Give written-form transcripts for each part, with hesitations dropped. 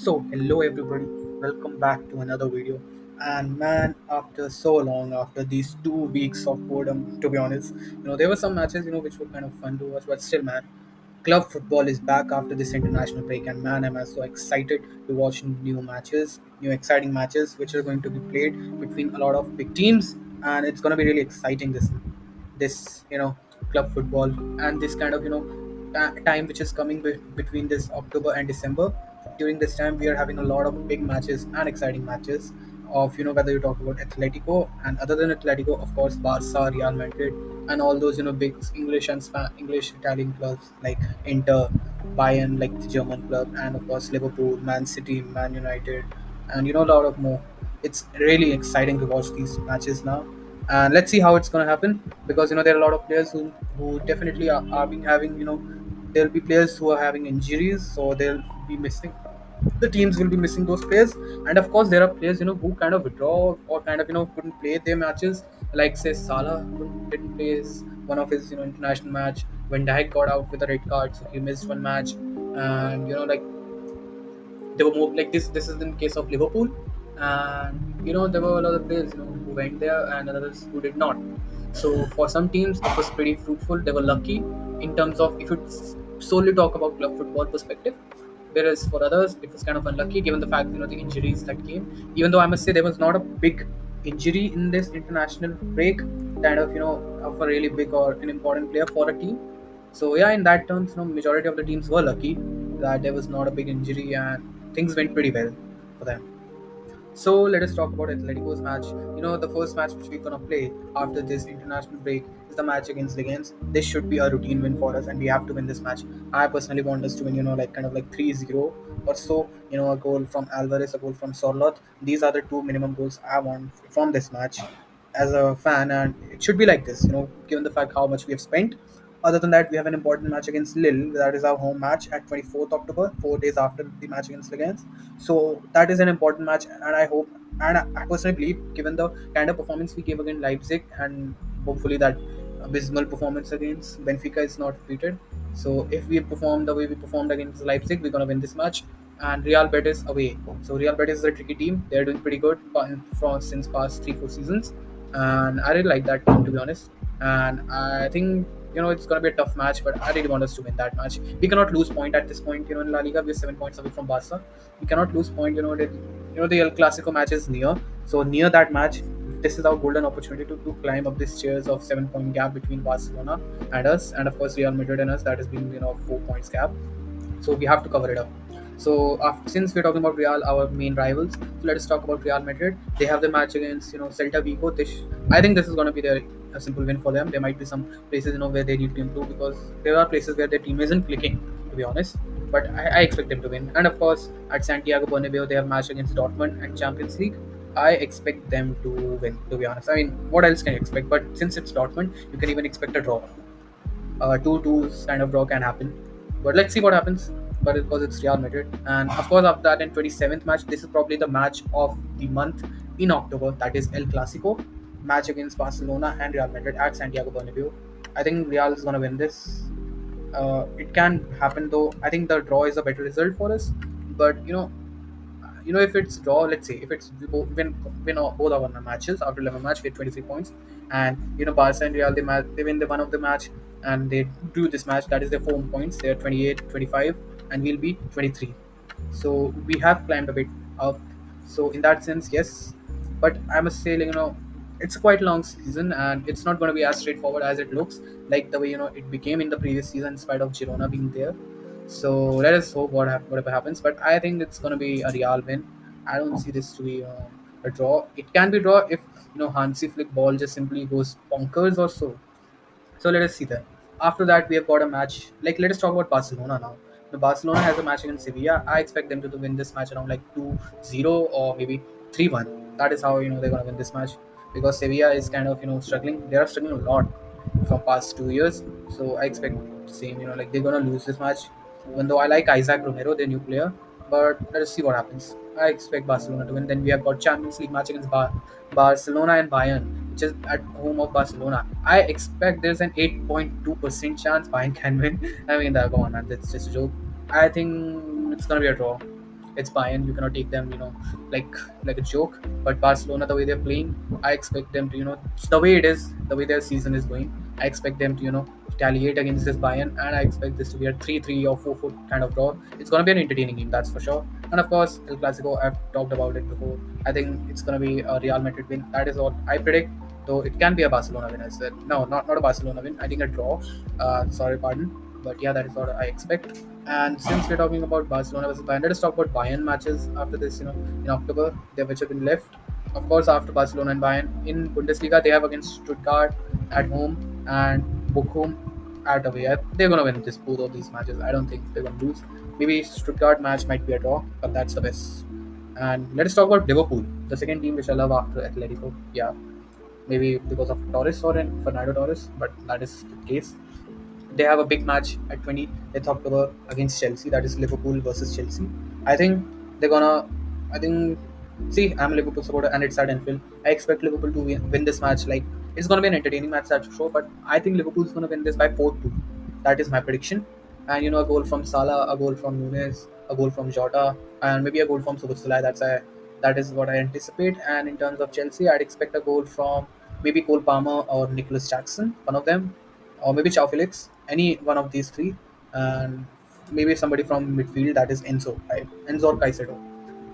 Hello everybody, welcome back to another video. And man, after so long, after these 2 weeks of boredom, to be honest, there were some matches, which were kind of fun to watch, but still, man, club football is back after this international break, and man, I'm so excited to watch new matches, new exciting matches, which are going to be played between a lot of big teams, and it's going to be really exciting this club football and this kind of time which is coming between this October and December. During this time we are having a lot of big matches and exciting matches of whether you talk about Atletico, and other than Atletico, of course, Barca, Real Madrid, and all those big English and English Italian clubs like Inter, Bayern, like the German club, and of course Liverpool, Man City, Man United, and a lot of more. It's really exciting to watch these matches now, and let's see how it's going to happen, because there are a lot of players who definitely are being having there'll be players who are having injuries, so they'll be missing. The teams will be missing those players, and of course there are players who kind of withdraw or kind of couldn't play their matches, like say Salah didn't play one of his international match. When Dijk got out with a red card, so he missed one match. And like they were more like this is in case of Liverpool. And there were a lot of players who went there and others who did not. So for some teams it was pretty fruitful, they were lucky in terms of if it's solely talk about club football perspective, whereas for others it was kind of unlucky given the fact the injuries that came. Even though I must say there was not a big injury in this international break, kind of of a really big or an important player for a team. So yeah, in that terms, majority of the teams were lucky that there was not a big injury and things went pretty well for them. So let us talk about Atletico's match. The first match which we're gonna play after this international break is the match against Ligan's. This should be a routine win for us, and we have to win this match. I personally want us to win, like kind of like 3-0 or so. A goal from Alvarez, a goal from Sorloth. These are the two minimum goals I want from this match as a fan, and it should be like this. Given the fact how much we have spent. Other than that, we have an important match against Lille. That is our home match at 24th October, 4 days after the match against Ligan's. So that is an important match, and I hope, and I personally believe, given the kind of performance we gave against Leipzig, and hopefully that abysmal performance against Benfica is not repeated. So if we perform the way we performed against Leipzig, we're gonna win this match. And Real Betis away. So Real Betis is a tricky team. They're doing pretty good from since past 3-4 seasons, and I really like that team, to be honest. And I think it's gonna be a tough match, but I really want us to win that match. We cannot lose point at this point. In La Liga, we're 7 points away from Barca. We cannot lose point. The El Clasico match is near, so near that match, this is our golden opportunity to climb up this chairs of 7 point gap between Barcelona and us, and of course Real Madrid and us. That has been 4 points gap, so we have to cover it up. So since we're talking about Real, our main rivals, so let us talk about Real Madrid. They have the match against Celta Vigo. I think this is going to be their a simple win for them. There might be some places where they need to improve, because there are places where their team isn't clicking, to be honest. But I expect them to win. And of course, at Santiago Bernabeu, they have match against Dortmund and Champions League. I expect them to win, to be honest. I mean, what else can you expect? But since it's Dortmund, you can even expect a draw. 2-2 kind of draw can happen. But let's see what happens. But because it's Real Madrid. And of course, after that, in 27th match, this is probably the match of the month in October. That is El Clasico, match against Barcelona and Real Madrid at Santiago Bernabeu. I think Real is going to win this. It can happen though. I think the draw is a better result for us. But if it's draw, let's say if it's win both of our matches after 11 match, we have 23 points, and Barca and Real, they win the one of the match, and they do this match, that is their 4 points. They're 28, 25, and we'll be 23. So we have climbed a bit up. So in that sense, yes. But I must say, it's a quite long season, and it's not going to be as straightforward as it looks, like the way it became in the previous season, in spite of Girona being there. So let us hope whatever happens. But I think it's going to be a Real win. I don't see this to be a draw. It can be draw if Hansi Flick ball just simply goes bonkers or so. So let us see that. After that, we have got a match. Like, let us talk about Barcelona now. The Barcelona has a match against Sevilla. I expect them to win this match around like 2-0 or maybe 3-1. That is how they're gonna win this match, because Sevilla is kind of struggling. They are struggling a lot from past 2 years. So I expect the same. Like they're gonna lose this match. Even though I like Isaac Romero, their new player, but let us see what happens. I expect Barcelona to win. Then we have got Champions League match against Barcelona and Bayern, which is at home of Barcelona. I expect there's an 8.2% chance Bayern can win. I mean, come on, man, that's just a joke. I think it's gonna be a draw. It's Bayern. You cannot take them, like like a joke. But Barcelona, the way they're playing, I expect them to, the way it is, the way their season is going, I expect them to, retaliate against this Bayern, and I expect this to be a 3-3 or 4-4 kind of draw. It's gonna be an entertaining game, that's for sure. And of course, El Clasico, I've talked about it before. I think it's gonna be a Real Madrid win. That is what I predict. Though it can be a Barcelona win as well. No, not a Barcelona win. I think a draw. Sorry, pardon. But yeah, that is what I expect. And since we're talking about Barcelona versus Bayern, let us talk about Bayern matches after this. In October, they which have been left. Of course, after Barcelona and Bayern in Bundesliga, they have against Stuttgart at home and Bochum at away. They're gonna win this both of these matches. I don't think they're gonna lose. Maybe Stuttgart match might be a draw, but that's the best. And let us talk about Liverpool, the second team which I love after Atletico. Yeah, maybe because of Torres or Fernando Torres, but that is the case. They have a big match at 20th October against Chelsea. That is Liverpool versus Chelsea. I think they're gonna. I think. See, I'm a Liverpool supporter, and it's at Anfield. I expect Liverpool to win this match. Like it's gonna be an entertaining match, that's for sure. But I think Liverpool's gonna win this by 4-2. That is my prediction. And a goal from Salah, a goal from Nunes, a goal from Jota, and maybe a goal from Szoboszlai. That is what I anticipate. And in terms of Chelsea, I'd expect a goal from maybe Cole Palmer or Nicholas Jackson, one of them, or maybe Chow Felix, any one of these three, and maybe somebody from midfield, that is Enzo or Caicedo.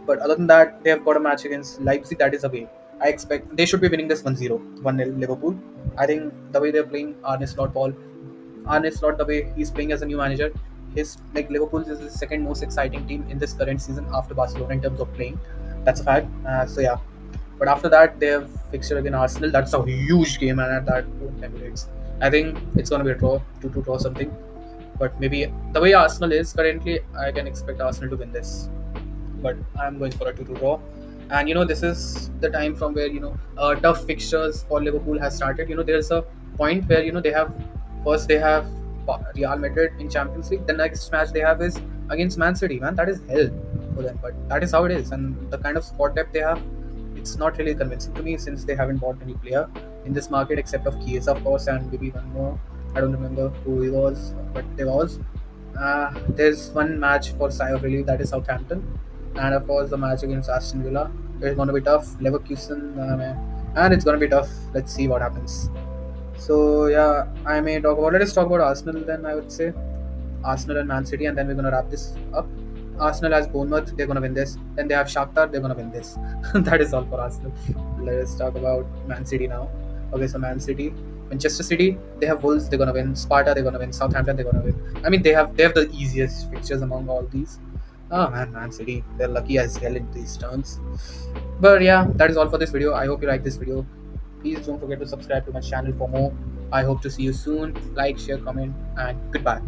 But other than that, they have got a match against Leipzig, that is away. I expect they should be winning this 1-0, 1-0 Liverpool. I think the way they're playing, Arne Slot, the way he's playing as a new manager, his like Liverpool is the second most exciting team in this current season after Barcelona in terms of playing. That's a fact. So yeah, but after that they have fixture against Arsenal. That's a huge game, and at that Emirates, I think it's gonna be a draw, 2-2 draw something. But maybe the way Arsenal is currently, I can expect Arsenal to win this, but I'm going for a 2-2 draw. And this is the time from where tough fixtures for Liverpool has started. There's a point where they have Real Madrid in Champions League. The next match they have is against Man City. Man, that is hell for them, but that is how it is. And the kind of squad depth they have, it's not really convincing to me since they haven't bought any player in this market except of Chiesa, of course, and maybe one more. I don't remember who he was, but there was. There's one match for sigh of relief, that is Southampton, and of course the match against Aston Villa. It's going to be tough. Leverkusen, and it's going to be tough. Let's see what happens. So yeah, I may talk about. Let us talk about Arsenal then. I would say Arsenal and Man City, and then we're gonna wrap this up. Arsenal has Bournemouth, they're gonna win this. Then they have Shakhtar, they're gonna win this. That is all for Arsenal. Let us talk about Man City now. Okay, so Man City, Manchester City, they have Wolves, they're gonna win. Sparta, they're gonna win. Southampton, they're gonna win. I mean, they have the easiest fixtures among all these. Oh man, Man City, they're lucky as hell in these terms. But yeah, that is all for this video. I hope you like this video. Please don't forget to subscribe to my channel for more. I hope to see you soon. Like, share, comment, and goodbye.